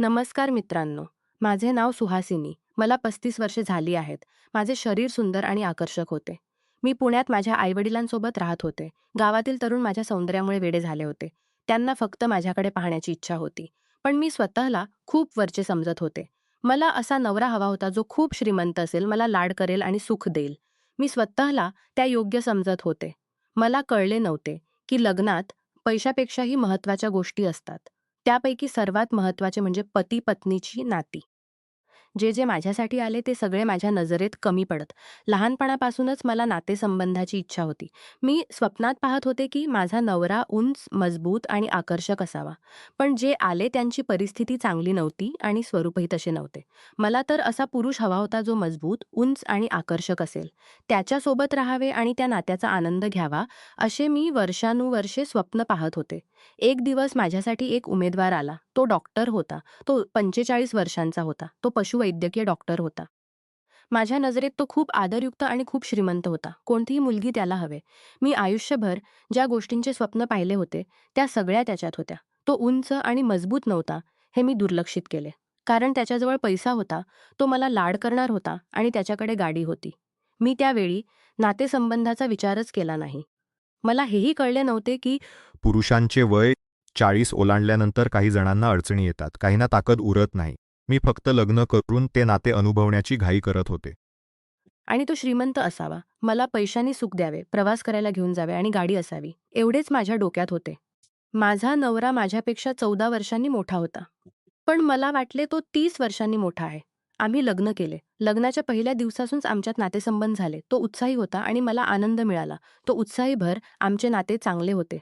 नमस्कार मित्रांनो. माझे नाव सुहासिनी. मला 35 वर्षे झाली आहेत. माझे शरीर सुंदर आणि आकर्षक होते. मी पुण्यात माझ्या आईवडिलांसोबत राहत होते. गावातील तरुण माझ्या सौंदर्यामुळे वेडे झाले होते. त्यांना फक्त माझ्याकडे पाहण्याची इच्छा होती. पण मी स्वतःला खूप वरचे समजत होते. मला असा नवरा हवा होता जो खूप श्रीमंत असेल, मला लाड करेल आणि सुख देईल. मी स्वतःला त्या योग्य समजत होते. मला कळले नव्हते की लग्नात पैशापेक्षाही महत्त्वाच्या गोष्टी असतात. त्यापैकी सर्वात महत्त्वाचे म्हणजे पती-पत्नीची नाती. जे माझ्यासाठी आले ते सगळे माझ्या नजरेत कमी पडत. लहानपणापासूनच मला नातेसंबंधाची इच्छा होती. मी स्वप्नात पाहत होते की माझा नवरा उंच, मजबूत आणि आकर्षक असावा. पण जे आले त्यांची परिस्थिती चांगली नव्हती आणि स्वरूपही तसे नव्हते. मला तर असा पुरुष हवा होता जो मजबूत, उंच आणि आकर्षक असेल. त्याच्यासोबत राहावे आणि त्या नात्याचा आनंद घ्यावा, असे मी वर्षानुवर्षे स्वप्न पाहत होते. एक दिवस माझ्यासाठी एक उमेदवार आला. तो डॉक्टर होता. तो 45 वर्षांचा होता. तो पशुवैद्यकीय डॉक्टर होता. माझ्या नजरेत तो खूप आदरयुक्त आणि खूप श्रीमंत होता. कोणतीही मुलगी त्याला हवे. मी आयुष्यभर ज्या गोष्टींचे स्वप्न पाहिले होते, त्या सगळ्या त्याच्यात होत्या. तो उंच आणि मजबूत नव्हता, हे मी दुर्लक्षित केले. कारण त्याच्याजवळ पैसा होता, तो मला लाड करणार होता आणि त्याच्याकडे गाडी होती. मी त्यावेळी नातेसंबंधाचा विचारच केला नाही. मला हेही कळले नव्हते की पुरुषांचे वय 40 ओलांडल्यानंतर काही जणांना अडचणी येतात, काहींना ताकद उरत नाही. मी फक्त लग्न करून ते नाते अनुभवण्याची घाई करत होते. आणि तो श्रीमंत असावा. मला पैशानी सुख द्यावे, प्रवास करायला घेऊन जावे आणि गाडी असावी. एवढेच माझ्या डोक्यात होते. माझा नवरा माझ्यापेक्षा 14 वर्षांनी मोठा होता. पण मला वाटले तो 30 वर्षांनी मोठा आहे. आम्ही लग्न केले. लग्नाच्या पहिल्या दिवसापासूनच आमच्यात नातेसंबंध झाले. तो उत्साही होता आणि मला आनंद मिळाला. तो उत्साहीभर आमचे नाते चांगले होते.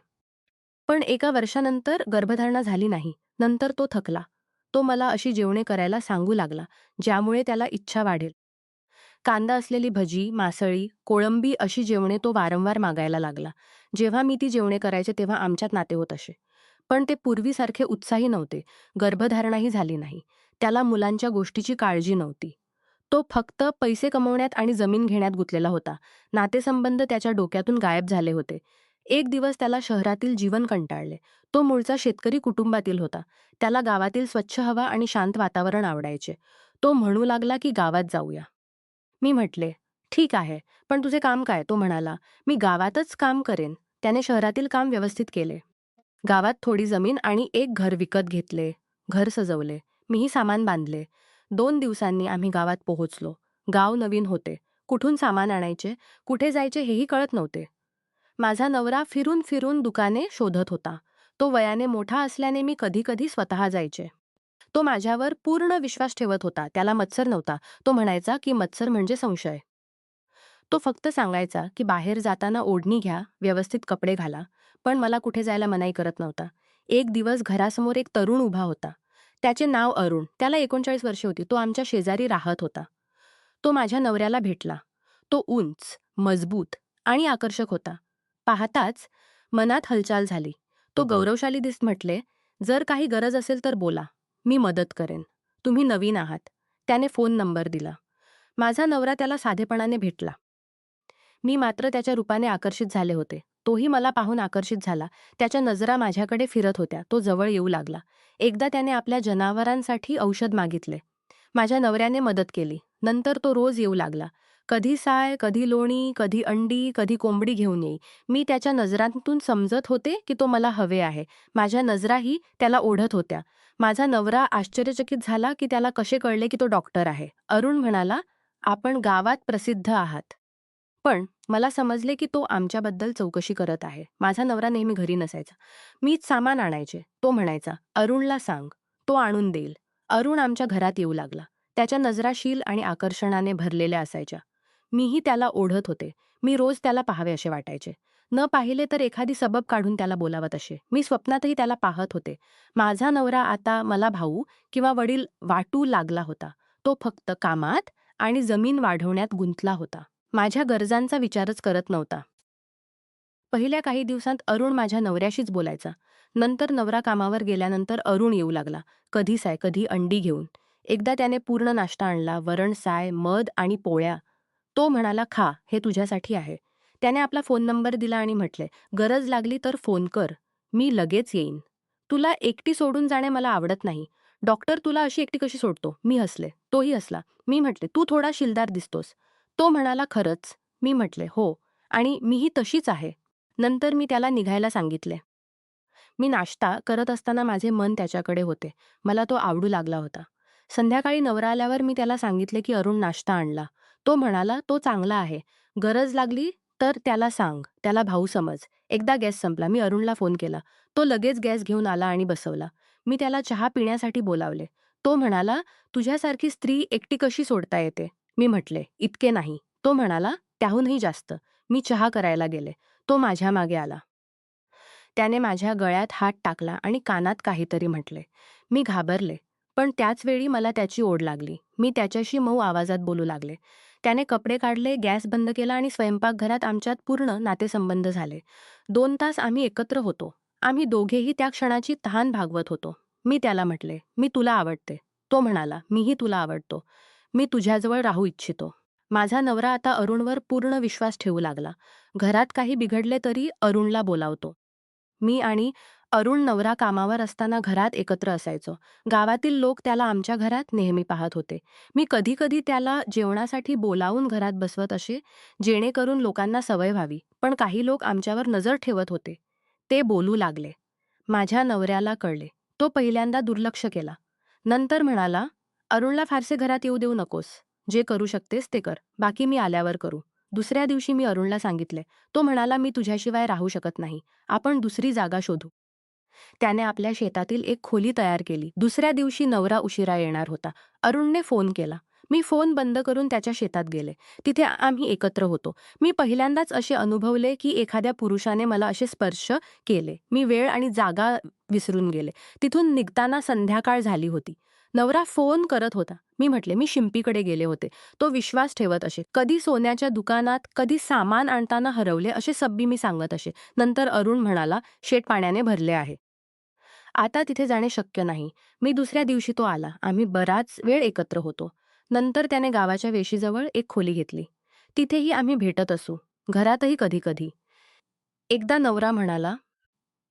पण एका वर्षानंतर गर्भधारणा झाली नाही. नंतर तो थकला. तो मला अशी जेवणे करायला सांगू लागला, ज्यामुळे त्याला इच्छा वाढेल. कांदा असलेली भजी, मासळी, कोळंबी अशी जेवणे तो वारंवार मागायला लागला. जेव्हा मी ती जेवणे करायचे तेव्हा आमच्यात नाते होत असे. पण ते पूर्वीसारखे उत्साही नव्हते. गर्भधारणाही झाली नाही. त्याला मुलांच्या गोष्टीची काळजी नव्हती. तो फक्त पैसे कमवण्यात आणि जमीन घेण्यात गुंतलेला होता. नातेसंबंध त्याच्या डोक्यातून गायब झाले होते. एक दिवस त्याला शहरातील जीवन कंटाळले. तो मूळचा शेतकरी कुटुंबातील होता. त्याला गावातील स्वच्छ हवा आणि शांत वातावरण आवडायचे. तो म्हणू लागला की गावात जाऊया. मी म्हटले, "ठीक आहे, पण तुझे काम काय?" तो म्हणाला, "मी गावातच काम करेन." त्याने शहरातील काम व्यवस्थित केले. गावात थोडी जमीन आणि एक घर विकत घेतले. घर सजवले. मीही सामान बांधले. 2 दिवसांनी आम्ही गावात पोहोचलो. गाव नवीन होते. कुठून सामान आणायचे, कुठे जायचे हेही कळत नव्हते. माझा नवरा फिरून-फिरून दुकाने शोधत होता. तो वयाने मोठा असल्याने मी कधी-कधी स्वतः जायचे. तो माझ्यावर पूर्ण विश्वास ठेवत होता. त्याला मत्सर नव्हता. तो म्हणायचा की मत्सर म्हणजे संशय. तो फक्त सांगायचा की बाहेर जाताना ओढणी घ्या, व्यवस्थित कपडे घाला. पण मला कुठे जायला मनाई करत नव्हता. एक दिवस घरासमोर एक तरुण उभा होता. त्याचे नाव अरुण. त्याला 39 वर्षे होती. तो आमच्या शेजारी राहत होता. तो माझ्या नवऱ्याला भेटला. तो उंच, मजबूत आणि आकर्षक होता. पाहताच मनात हालचाल झाली. तो गौरवशाली म्हटले, "जर काही गरज असेल तर बोला. मी मदत करेन. तुम्ही नवीन आहात." त्याने फोन नंबर दिला. माझा नवरा त्याला साधेपणाने भेटला. मी मात्र त्याच्या रूपाने आकर्षित झाले होते. तोही मला पाहून आकर्षित झाला. त्याच्या नजरा माझ्याकडे फिरत होत्या. तो जवळ येऊ लागला. एकदा त्याने आपल्या जनावरांसाठी औषध मागितले. माझ्या नवऱ्याने मदत केली. नंतर तो रोज येऊ लागला. कधी साय, कधी लोणी, कधी अंडी, कधी कोंबडी घेऊन येई. मी त्याच्या नजरांतून समजत होते की तो मला हवे आहे. माझ्या नजराही त्याला ओढत होत्या. माझा नवरा आश्चर्यचकित झाला की त्याला कसे कळले की तो डॉक्टर आहे. अरुण म्हणाला, "आपण गावात प्रसिद्ध आहात." पण मला समजले की तो आमच्याबद्दल चौकशी करत आहे. माझा नवरा नेहमी घरी नसायचा. मीच सामान आणायचे. तो म्हणायचा, "अरुणला सांग, तो आणून देईल." अरुण आमच्या घरात येऊ लागला. त्याच्या नजरा शील आणि आकर्षणाने भरलेल्या असायच्या. मीही त्याला ओढत होते. मी रोज त्याला पाहावे असे वाटायचे. न पाहिले तर एखादी सबब काढून त्याला बोलावत असे. मी स्वप्नातही त्याला पाहत होते. माझा नवरा आता मला भाऊ किंवा वडील वाटू लागला होता. तो फक्त कामात आणि जमीन वाढवण्यात गुंतला होता. माझ्या गरजांचा विचारच करत नव्हता. पहिल्या काही दिवसांत अरुण माझ्या नवऱ्याशीच बोलायचा. नंतर नवरा कामावर गेल्यानंतर अरुण येऊ लागला. कधी साय, कधी अंडी घेऊन. एकदा त्याने पूर्ण नाश्ता आणला. वरण, साय, मध आणि पोळ्या. तो म्हणाला, "खा, हे तुझ्यासाठी आहे." त्याने आपला फोन नंबर दिला आणि म्हटले, "गरज लागली तर फोन कर. मी लगेच येईन. तुला एकटी सोडून जाणे मला आवडत नाही." डॉक्टर तुला अशी एकटी कशी सोडतो? मी हसले. तोही हसला. मी म्हटले, तू थोडा शिलदार दिसतोस. तो म्हणाला, खरंच? मी म्हटले, हो. आणि मीही तशीच आहे. नंतर मी त्याला निघायला सांगितले. मी नाश्ता करत असताना माझे मन त्याच्याकडे होते. मला तो आवडू लागला होता. संध्याकाळी नवरा आल्यावर मी त्याला सांगितले की अरुण नाश्ता आणला. तो म्हणाला, तो चांगला आहे. गरज लागली तर त्याला सांग. त्याला भाऊ समज. एकदा गॅस संपला. मी अरुणला फोन केला. तो लगेच गॅस घेऊन आला आणि बसवला. मी त्याला चहा पिण्यासाठी बोलावले. तो म्हणाला, तुझ्यासारखी स्त्री एकटी कशी सोडता येते? मी म्हटले, इतके नाही. तो म्हणाला, त्याहूनही जास्त. मी चहा करायला गेले. तो माझ्या मागे आला. त्याने माझ्या गळ्यात हात टाकला आणि कानात काहीतरी म्हटले. मी घाबरले. पण त्याच वेळी मला त्याची ओढ लागली. मी त्याच्याशी मऊ आवाजात बोलू लागले. त्याने कपडे काढले, गॅस बंद केला आणि स्वयंपाकघरात आमच्यात पूर्ण नातेसंबंध झाले. 2 तास आम्ही एकत्र होतो. आम्ही दोघेही त्या क्षणाची तहान भागवत होतो. मी त्याला म्हटले, मी तुला आवडते. तो म्हणाला, मीही तुला आवडतो. मी तुझ्याजवळ राहू इच्छितो. माझा नवरा आता अरुणवर पूर्ण विश्वास ठेवू लागला. घरात काही बिघडले तरी अरुणला बोलावतो. मी आणि अरुण नवरा कामावर असताना घरात एकत्र असायचो. गावातील लोक त्याला आमच्या घरात नेहमी पाहत होते. मी कधी-कधी त्याला जेवणासाठी बोलावून घरात बसवत असे, जेणेकरून लोकांना सवय व्हावी. पण काही लोक आमच्यावर नजर ठेवत होते. ते बोलू लागले. माझ्या नवऱ्याला कळले. तो पहिल्यांदा दुर्लक्ष केला. नंतर म्हणाला, "अरुणला फारसे घरात येऊ देऊ नकोस. जे करू शकतेस ते कर. बाकी मी आल्यावर करू." दुसऱ्या दिवशी मी अरुणला सांगितले. तो म्हणाला, "मी तुझ्याशिवाय राहू शकत नाही. आपण दुसरी जागा शोधू." त्याने आपल्या शेतातील एक खोली तयार केली. दुसऱ्या दिवशी नवरा उशिरा येणार होता. अरुणने फोन केला. मी फोन बंद करून त्याच्या शेतात गेले. तिथे आम्ही एकत्र होतो. मी पहिल्यांदाच असे अनुभवले की एखाद्या पुरुषाने मला असे स्पर्श केले. मी वेळ आणि जागा विसरून गेले. तिथून निघताना संध्याकाळ झाली होती. नवरा फोन करत होता. मी म्हटले, मी शिंपीकडे गेले होते. तो विश्वास ठेवत असे. कधी सोन्याच्या दुकानात, कधी सामान आणताना हरवले असे सब्बी मी सांगत असे. नंतर अरुण म्हणाला, शेत पाण्याने भरले आहे. आता तिथे जाणे शक्य नाही. मी दुसऱ्या दिवशी तो आला. आम्ही बराच वेळ एकत्र होतो. नंतर त्याने गावाच्या वेशीजवळ एक खोली घेतली. तिथेही आम्ही भेटत असू. घरातही कधी-कधी. एकदा नवरा म्हणाला,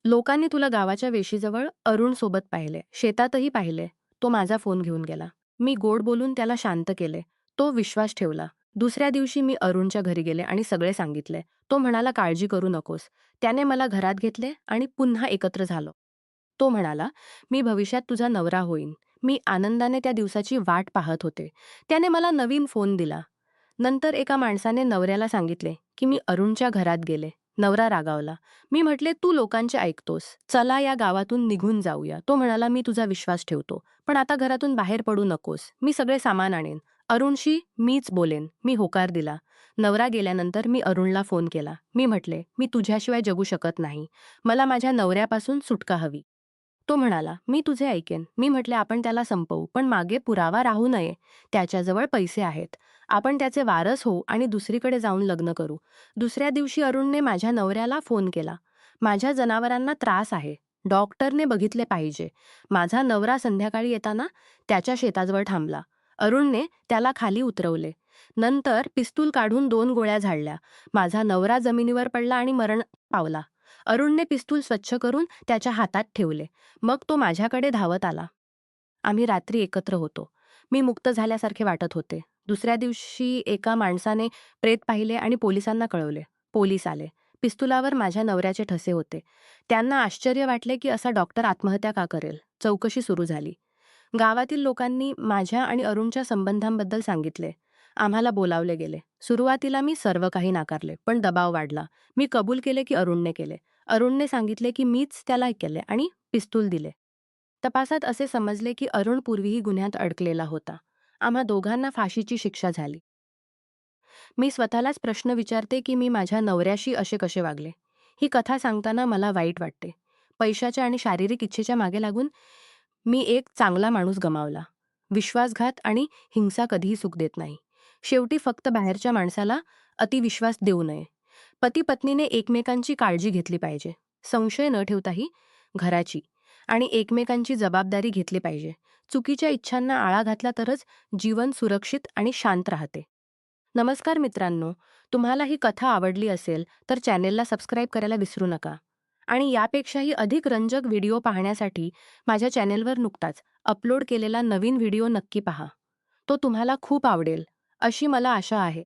लोकांनी तुला गावाच्या वेशीजवळ अरुणसोबत पाहिले. शेतातही पाहिले. तो माझा फोन घेऊन गेला. मी गोड बोलून त्याला शांत केले. तो विश्वास ठेवला. दुसऱ्या दिवशी मी अरुणच्या घरी गेले आणि सगळे सांगितले. तो म्हणाला, काळजी करू नकोस. त्याने मला घरात घेतले आणि पुन्हा एकत्र झालो. तो म्हणाला, मी भविष्यात तुझा नवरा होईन. मी आनंदाने त्या दिवसाची वाट पाहत होते. त्याने मला नवीन फोन दिला. नंतर एका माणसाने नवऱ्याला सांगितले, की मी अरुणच्या घरात गेले. नवरा रागावला. मी म्हटले, तू लोकांचे ऐकतोस. चला या गावातून निघून जाऊया. तो म्हणाला, मी तुझा विश्वास ठेवतो. पण आता घरातून बाहेर पडू नकोस. मी सगळे सामान आणेन. अरुणशी मीच बोलेन. मी होकार दिला. नवरा गेल्यानंतर मी अरुणला फोन केला. मी म्हटले, मी तुझ्याशिवाय जगू शकत नाही. मला माझ्या नवऱ्यापासून सुटका हवी. तो म्हणाला, मी तुझे ऐकेन. मी म्हटले, आपण त्याला संपवू, पण मागे पुरावा राहू नये. त्याच्याजवळ पैसे आहेत. आपण त्याचे वारस होऊ आणि दुसरीकडे जाऊन लग्न करू. दुसऱ्या दिवशी अरुणने माझ्या नवऱ्याला फोन केला. माझ्या जनावरांना त्रास आहे. डॉक्टरने बघितले पाहिजे. माझा नवरा संध्याकाळी येताना त्याच्या शेताजवळ थांबला. अरुणने त्याला खाली उतरवले. नंतर पिस्तूल काढून 2 गोळ्या झाडल्या. माझा नवरा जमिनीवर पडला आणि मरण पावला. अरुणने पिस्तूल स्वच्छ करून त्याच्या हातात ठेवले. मग तो माझ्याकडे धावत आला. आम्ही रात्री एकत्र होतो. मी मुक्त झाल्यासारखे वाटत होते. दुसऱ्या दिवशी एका माणसाने प्रेत पाहिले आणि पोलिसांना कळवले. पोलीस आले. पिस्तुलावर माझ्या नवऱ्याचे ठसे होते. त्यांना आश्चर्य वाटले की असा डॉक्टर आत्महत्या का करेल? चौकशी सुरू झाली. गावातील लोकांनी माझ्या आणि अरुणच्या संबंधांबद्दल सांगितले. आम्हाला बोलावले गेले. सुरुवातीला मी सर्व काही नाकारले, पण दबाव वाढला. मी कबूल केले की अरुणने केले. अरुणने सांगितले की मीच त्याला केले आणि पिस्तूल दिले. तपासात असे समजले की अरुण पूर्वीही गुन्ह्यात अडकलेला होता. आम्हा दोघांना फाशीची शिक्षा झाली. मी स्वतःलाच प्रश्न विचारते की मी माझ्या नवऱ्याशी असे कसे वागले. ही कथा सांगताना मला वाईट वाटते. पैशाच्या आणि शारीरिक इच्छेच्या मागे लागून मी एक चांगला माणूस गमावला. विश्वासघात आणि हिंसा कधीही सुख देत नाही. शेवटी फक्त बाहेरच्या माणसाला अतिविश्वास देऊ नये. पती-पत्नीने एकमेकांची काळजी घेतली पाहिजे. संशय न ठेवताही घराची आणि एकमेकांची जबाबदारी घेतली पाहिजे. चुकीच्या इच्छांना आळा घातला तरच जीवन सुरक्षित आणि शांत राहते. नमस्कार मित्रांनो, तुम्हाला ही कथा आवडली असेल तर चॅनेलला सबस्क्राईब करायला विसरू नका. आणि यापेक्षाही अधिक रंजक व्हिडिओ पाहण्यासाठी माझ्या चॅनेलवर नुकताच अपलोड केलेला नवीन व्हिडिओ नक्की पहा. तो तुम्हाला खूप आवडेल, अशी मला आशा आहे.